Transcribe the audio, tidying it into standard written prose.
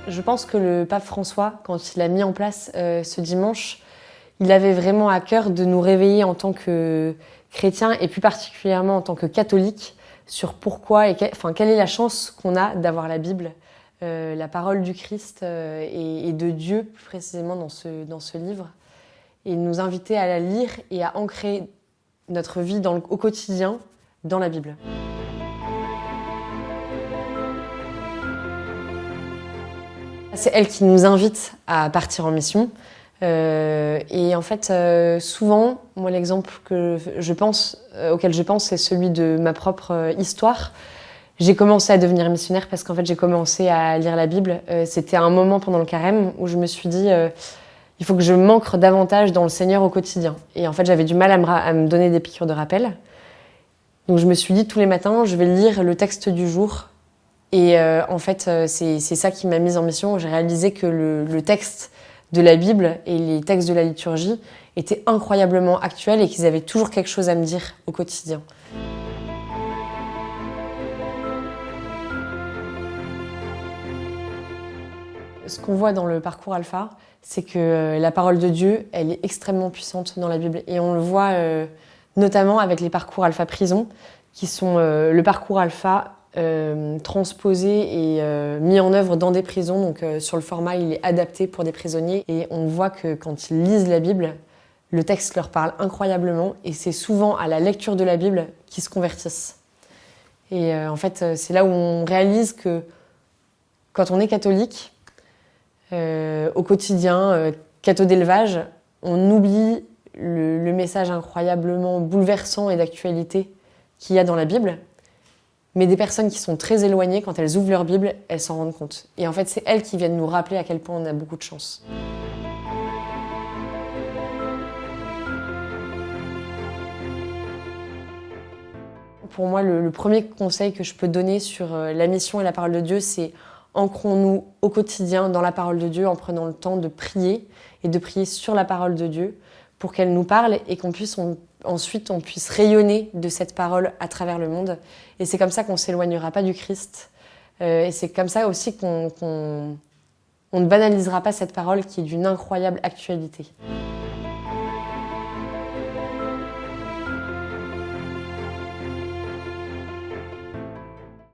Je pense que le pape François, quand il a mis en place ce dimanche, il avait vraiment à cœur de nous réveiller en tant que chrétiens et plus particulièrement en tant que catholiques sur pourquoi et quelle est la chance qu'on a d'avoir la Bible, la parole du Christ et de Dieu plus précisément dans ce livre, et nous inviter à la lire et à ancrer notre vie au quotidien dans la Bible. C'est elle qui nous invite à partir en mission. Et en fait, souvent, moi, l'exemple auquel je pense, c'est celui de ma propre histoire. J'ai commencé à devenir missionnaire parce qu'en fait, j'ai commencé à lire la Bible. C'était un moment pendant le carême où je me suis dit, il faut que je m'ancre davantage dans le Seigneur au quotidien. Et en fait, j'avais du mal à me donner des piqûres de rappel. Donc, je me suis dit, tous les matins, je vais lire le texte du jour. Et en fait, c'est ça qui m'a mise en mission. J'ai réalisé que le texte de la Bible et les textes de la liturgie étaient incroyablement actuels et qu'ils avaient toujours quelque chose à me dire au quotidien. Ce qu'on voit dans le parcours Alpha, c'est que la parole de Dieu, elle est extrêmement puissante dans la Bible. Et on le voit notamment avec les parcours Alpha Prison, qui sont le parcours Alpha transposé et mis en œuvre dans des prisons. Donc sur le format, il est adapté pour des prisonniers. Et on voit que quand ils lisent la Bible, le texte leur parle incroyablement. Et c'est souvent à la lecture de la Bible qu'ils se convertissent. Et en fait, c'est là où on réalise que quand on est catholique, au quotidien, catho d'élevage, on oublie le message incroyablement bouleversant et d'actualité qu'il y a dans la Bible. Mais des personnes qui sont très éloignées, quand elles ouvrent leur Bible, elles s'en rendent compte. Et en fait, c'est elles qui viennent nous rappeler à quel point on a beaucoup de chance. Pour moi, le premier conseil que je peux donner sur la mission et la parole de Dieu, c'est ancrons-nous au quotidien dans la parole de Dieu en prenant le temps de prier et de prier sur la parole de Dieu pour qu'elle nous parle et ensuite on puisse rayonner de cette parole à travers le monde. Et c'est comme ça qu'on ne s'éloignera pas du Christ. Et c'est comme ça aussi qu'on ne banalisera pas cette parole qui est d'une incroyable actualité.